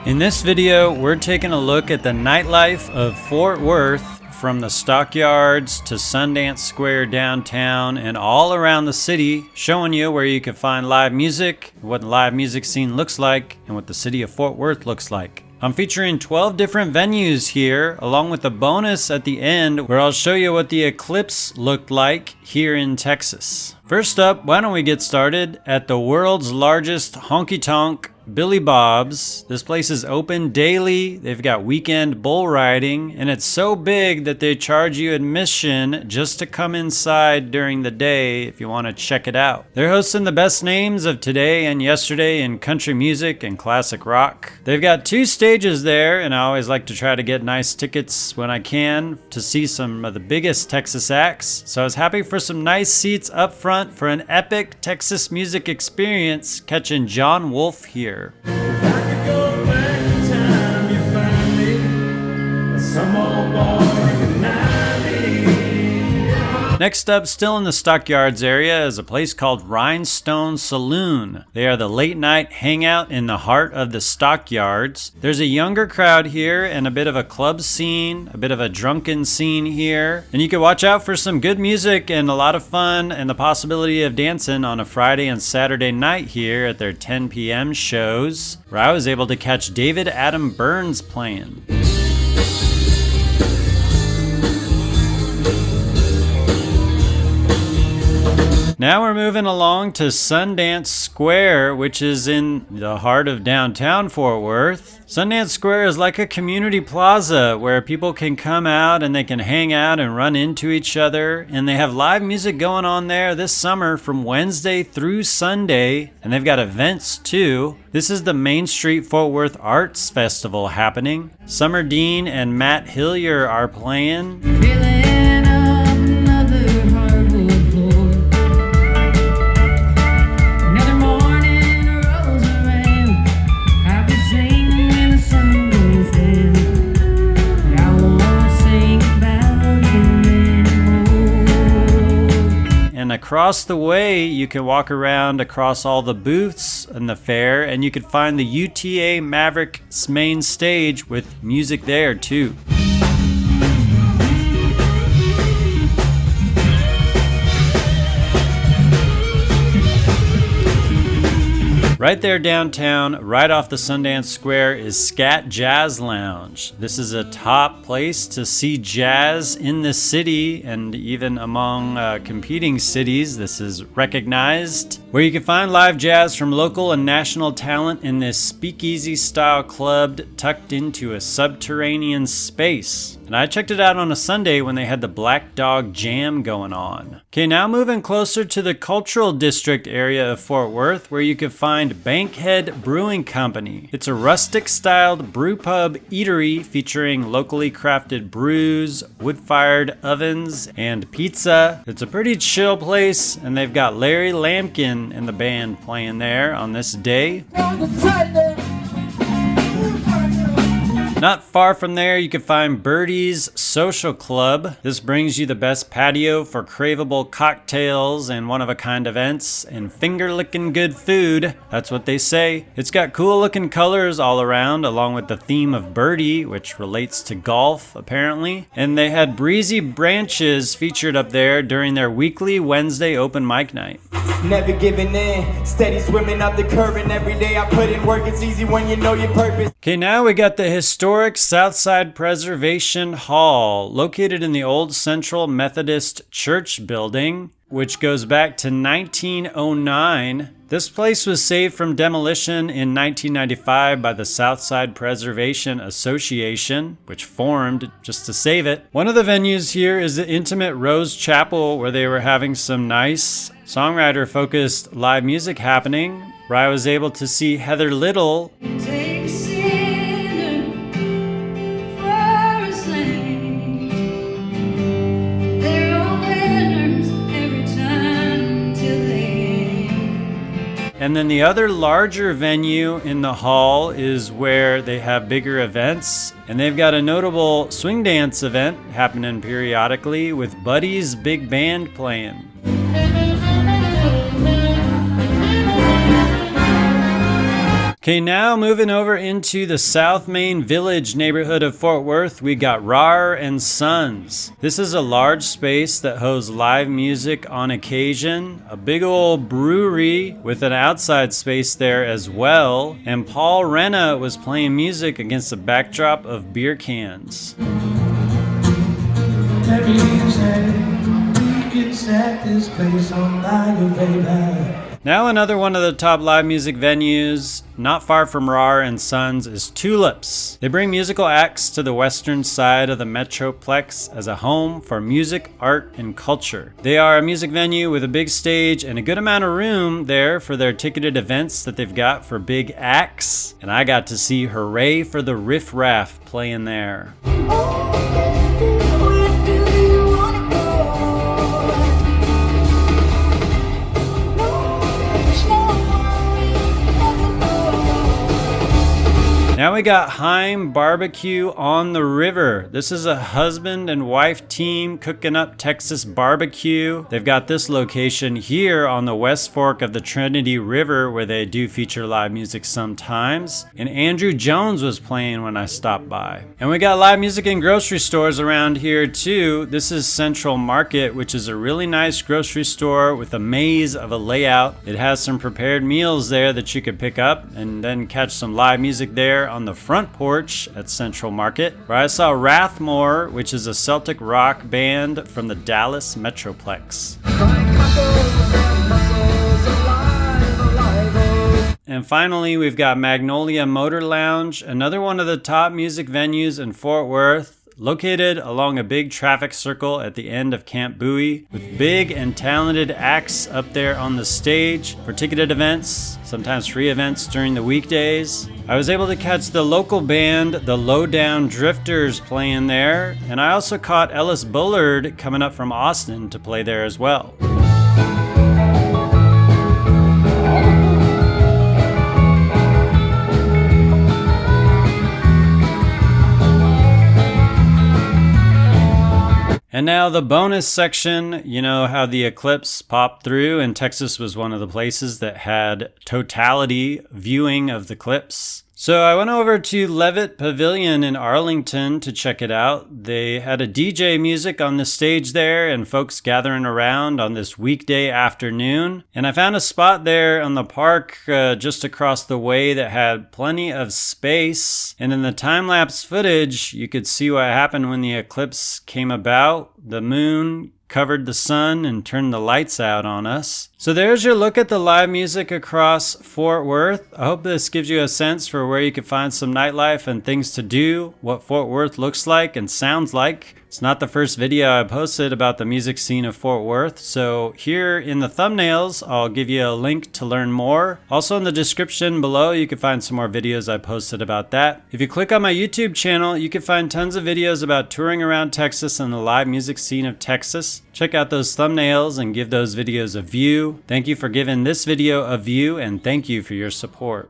In this video, we're taking a look at the nightlife of Fort Worth from the Stockyards to Sundance Square downtown and all around the city, showing you where you can find live music, what the live music scene looks like, and what the city of Fort Worth looks like. I'm featuring 12 different venues here, along with a bonus at the end where I'll show you what the Eclipse looked like here in Texas. First up, why don't we get started at the world's largest honky-tonk, Billy Bob's. This place is open daily. They've got weekend bull riding, and it's so big that they charge you admission just to come inside during the day if you want to check it out. They're hosting the best names of today and yesterday in country music and classic rock. They've got 2 stages there, and I always like to try to get nice tickets when I can to see some of the biggest Texas acts. So I was happy for some nice seats up front for an epic Texas music experience catching John Wolfe here. Next up, still in the Stockyards area, is a place called Rhinestone Saloon. They are the late night hangout in the heart of the Stockyards. There's a younger crowd here and a bit of a club scene, a bit of a drunken scene here. And you can watch out for some good music and a lot of fun and the possibility of dancing on a Friday and Saturday night here at their 10 p.m. shows, where I was able to catch David Adam Byrnes playing. Now we're moving along to Sundance Square, which is in the heart of downtown Fort Worth. Sundance Square is like a community plaza where people can come out and they can hang out and run into each other. And they have live music going on there this summer from Wednesday through Sunday. And they've got events too. This is the Main Street Fort Worth Arts Festival happening. Summer Dean and Matt Hillyer are playing. Across the way, you can walk around across all the booths in the fair, and you can find the UTA Mavericks main stage with music there too. Right there downtown, right off the Sundance Square, is Scat Jazz Lounge. This is a top place to see jazz in the city and even among competing cities. This is recognized, where you can find live jazz from local and national talent in this speakeasy style club tucked into a subterranean space. And I checked it out on a Sunday when they had the Black Dog Jam going on. Okay, now moving closer to the Cultural District area of Fort Worth, where you can find Bankhead Brewing Company. It's a rustic-styled brew pub eatery featuring locally crafted brews, wood-fired ovens, and pizza. It's a pretty chill place, and they've got Larry Lampkin and the band playing there on this day. Not far from there, you can find Birdie's Social Club. This brings you the best patio for craveable cocktails and one-of-a-kind events and finger-licking good food. That's what they say. It's got cool-looking colors all around, along with the theme of Birdie, which relates to golf, apparently. And they had Breezy branches featured up there during their weekly Wednesday open mic night. Never giving in, steady swimming up the current. Every day I put in work, it's easy when you know your purpose. Okay, now we got the historic Southside Preservation Hall, located in the old Central Methodist Church building, which goes back to 1909. This place was saved from demolition in 1995 by the Southside Preservation Association, which formed just to save it. One of the venues here is the intimate Rose Chapel, where they were having some nice songwriter-focused live music happening, where I was able to see Heather Little. And then the other larger venue in the hall is where they have bigger events. And they've got a notable swing dance event happening periodically with Buddy's Big Band playing. Okay, now moving over into the South Main Village neighborhood of Fort Worth, we got Rahr and Sons. This is a large space that hosts live music on occasion, a big old brewery with an outside space there as well, and Paul Renna was playing music against a backdrop of beer cans. Now another one of the top live music venues, not far from Rahr and Sons, is Tulips. They bring musical acts to the western side of the Metroplex as a home for music, art, and culture. They are a music venue with a big stage and a good amount of room there for their ticketed events that they've got for big acts. And I got to see Hurray for the Riff Raff playing there. Now we got Heim Barbecue on the River. This is a husband and wife team cooking up Texas barbecue. They've got this location here on the West Fork of the Trinity River where they do feature live music sometimes. And Andrew Jones was playing when I stopped by. And we got live music in grocery stores around here too. This is Central Market, which is a really nice grocery store with a maze of a layout. It has some prepared meals there that you could pick up and then catch some live music there on the front porch at Central Market, where I saw Rathmore, which is a Celtic rock band from the Dallas Metroplex. And finally, we've got Magnolia Motor Lounge, another one of the top music venues in Fort Worth, located along a big traffic circle at the end of Camp Bowie, with big and talented acts up there on the stage for ticketed events, sometimes free events during the weekdays. I was able to catch the local band, the Lowdown Drifters, playing there, and I also caught Ellis Bullard coming up from Austin to play there as well. And now the bonus section. You know how the Eclipse popped through and Texas was one of the places that had totality viewing of the Eclipse. So I went over to Levitt Pavilion in Arlington to check it out. They had a DJ music on the stage there and folks gathering around on this weekday afternoon. And I found a spot there on the park just across the way that had plenty of space. And in the time-lapse footage, you could see what happened when the eclipse came about. The moon covered the sun and turned the lights out on us. So there's your look at the live music across Fort Worth. I hope this gives you a sense for where you can find some nightlife and things to do, what Fort Worth looks like and sounds like. It's not the first video I posted about the music scene of Fort Worth, so here in the thumbnails, I'll give you a link to learn more. Also in the description below, you can find some more videos I posted about that. If you click on my YouTube channel, you can find tons of videos about touring around Texas and the live music scene of Texas. Check out those thumbnails and give those videos a view. Thank you for giving this video a view, and thank you for your support.